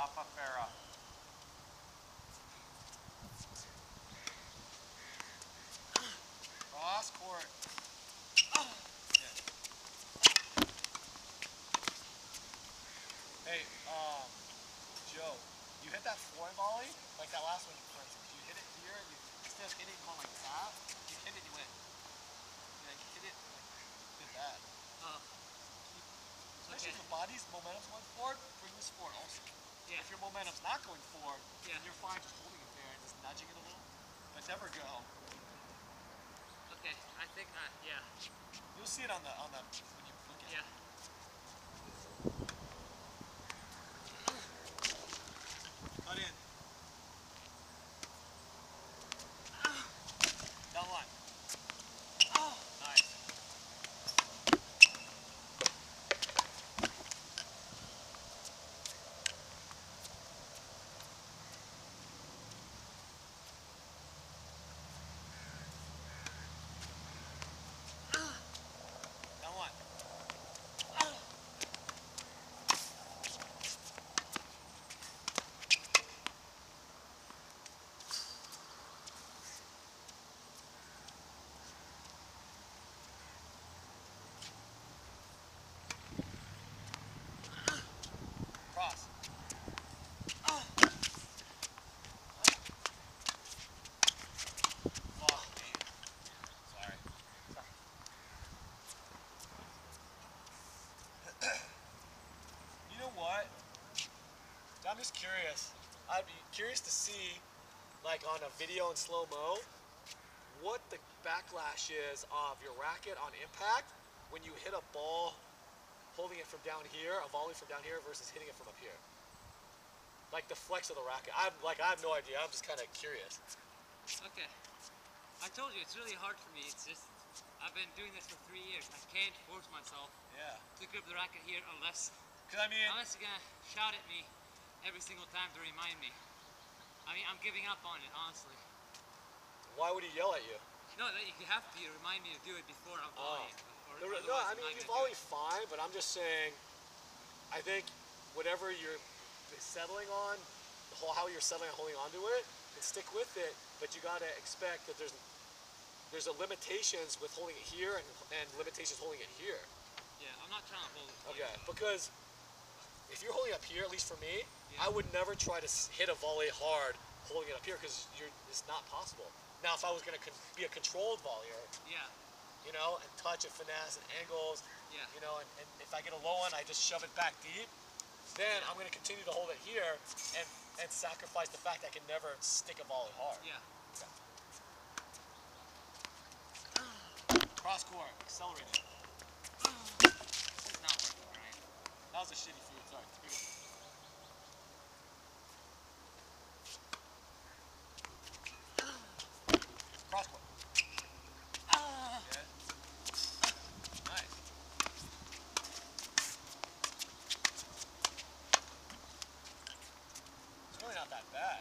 Rafa Farah. Cross court. Yeah. Hey, Joe, you hit that forehand volley, like that last one, for instance. You hit it here, and instead of hitting it going like that, you hit it and you went. Yeah, you hit it like did that. Especially if the body's momentum's going forward, bring this forward also. Yeah. If your momentum's not going forward, Yeah. then you're fine just holding it there and just nudging it a little, but never go. Okay, I think, yeah. You'll see it on the when you look at Yeah. it. Cut in. Down the line. Nice. Down the line. Cross. Oh, man. Sorry. You know what? I'm just curious. I'd be curious to see, like on a video in slow-mo, what the backlash is of your racket on impact when you hit a ball holding it from down here, a volley from down here versus hitting it from up here. Like the flex of the racket. I have no idea. I'm just kind of curious. Okay. I told you, it's really hard for me. It's just, I've been doing this for 3 years. I can't force myself Yeah. to grip the racket here unless Because I mean, you're gonna shout at me every single time to remind me. I mean, I'm giving up on it, honestly. why would he yell at you? No, you have to remind me to do it before I'm volleying. No, I mean, you volley fine, but I'm just saying, I think whatever you're settling on, how you're settling on holding onto it, and stick with it, but you gotta expect that there's a limitations with holding it here and limitations holding it here. Yeah, I'm not trying to hold it. Okay, because if you're holding up here, at least for me, Yeah. I would never try to hit a volley hard holding it up here because it's not possible. Now, if I was going to be a controlled volleyer, Yeah, you know, and touch and finesse and angles, yeah. you know, and if I get a low one, I just shove it back deep, then I'm going to continue to hold it here and sacrifice the fact I can never stick a volley hard. Yeah. Cross court, accelerated. This is not working, right? That was a shitty food, sorry. Cross court. Yeah. Nice. It's really not that bad.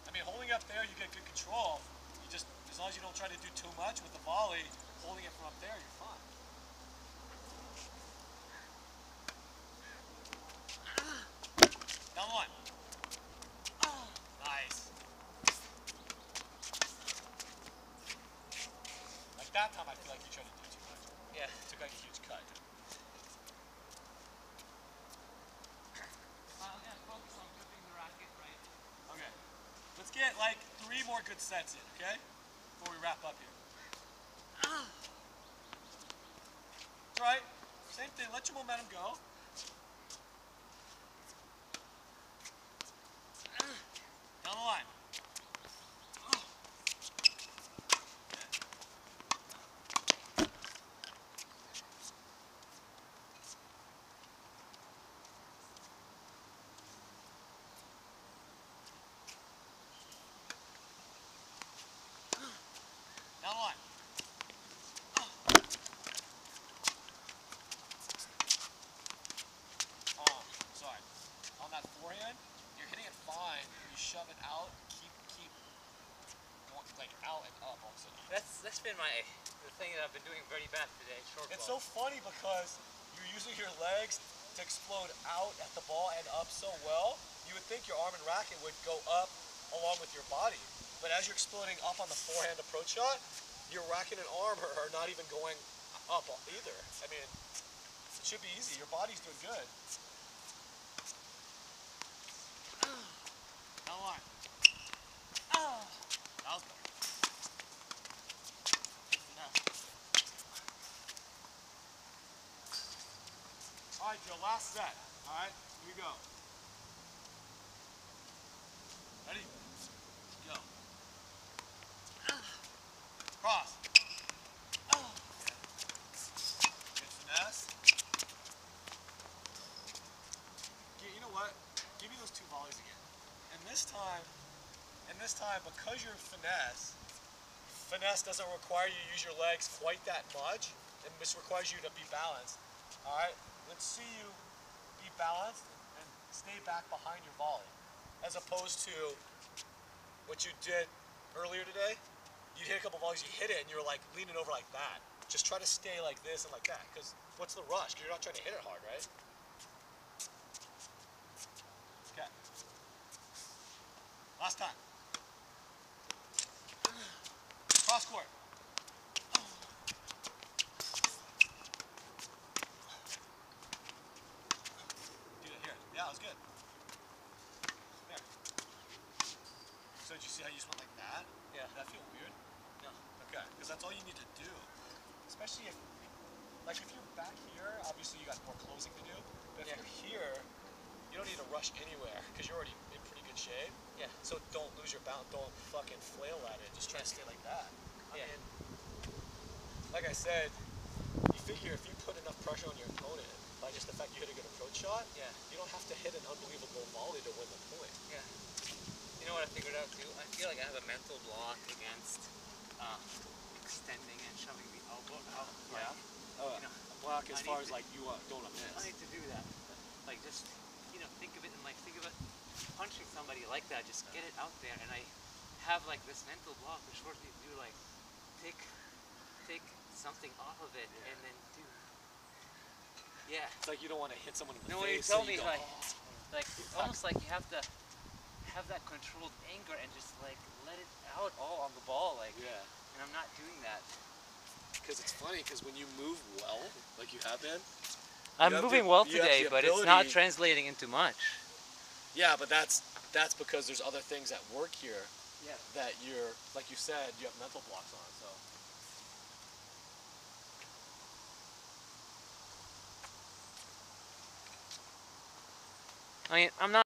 I mean, holding up there, you get good control. You just, as long as you don't try to do too much with the volley, holding it from up there, you're fine. Down the line. Nice. Like that time, I feel like you tried to do too much. Yeah. You took like a huge cut. I'm gonna focus on gripping the racket right. Okay. Let's get like 3 more good sets in, okay? Before we wrap up here. It's alright. Same thing. Let your momentum go. Down the line. Down the line. Sorry. On that forehand, you're hitting it fine. You shove it out. Keep going like out and up also. That's been the thing that I've been doing very bad today. Short It's ball. so funny because you're using your legs to explode out at the ball and up so well, you would think your arm and racket would go up along with your body. But as you're exploding up on the forehand approach shot, your racket and arm are not even going up either. I mean, it should be easy. Your body's doing good. Now on. That was better. All right, Joe, last set. All right, here we go. Ready? Go. Cross. Good finesse. You know what? Give me those 2 volleys again. And this time, because you're finesse doesn't require you to use your legs quite that much. It just requires you to be balanced. All right? Let's see you be balanced and stay back behind your volley. As opposed to what you did earlier today. You hit a couple volleys, you hit it, and you were like leaning over like that. Just try to stay like this and like that. Because what's the rush? Because you're not trying to hit it hard, right? Okay. Last time. Cross court. Do it here. Yeah, that was good. There. So did you see how you just went like that? Yeah. Did that feel weird? No. Okay, because that's all you need to do. Especially if, like if you're back here, obviously you got more closing to do. But if you're here, you don't need to rush anywhere because you're already in pretty good shape. Yeah. So don't lose your balance. Don't fucking flail at it. Just try to stay like that. I mean, like I said, you figure if you put enough pressure on your opponent by just the fact you hit a good approach shot, you don't have to hit an unbelievable volley to win the point. Yeah. You know what I figured out too? I feel like I have a mental block against extending and shoving the elbow out. Yeah. You know, A block as far as like you don't miss. I need to do that. Like just, you know, think of it and like think of it punching somebody like that. Just get it out there, and I have like this mental block which forces me to do like take something off of it and then do. Yeah. It's like you don't want to hit someone in the No, when you face. tell so me go, like almost like you have to have that controlled anger and just like let it out all on the ball, like. Yeah. And I'm not doing that. Because it's funny, because when you move well, like you have been. I'm moving well today, but it's not translating into much. Yeah, but that's because there's other things at work here. Yeah. That you're, like you said, you have mental blocks on. So. I mean, I'm not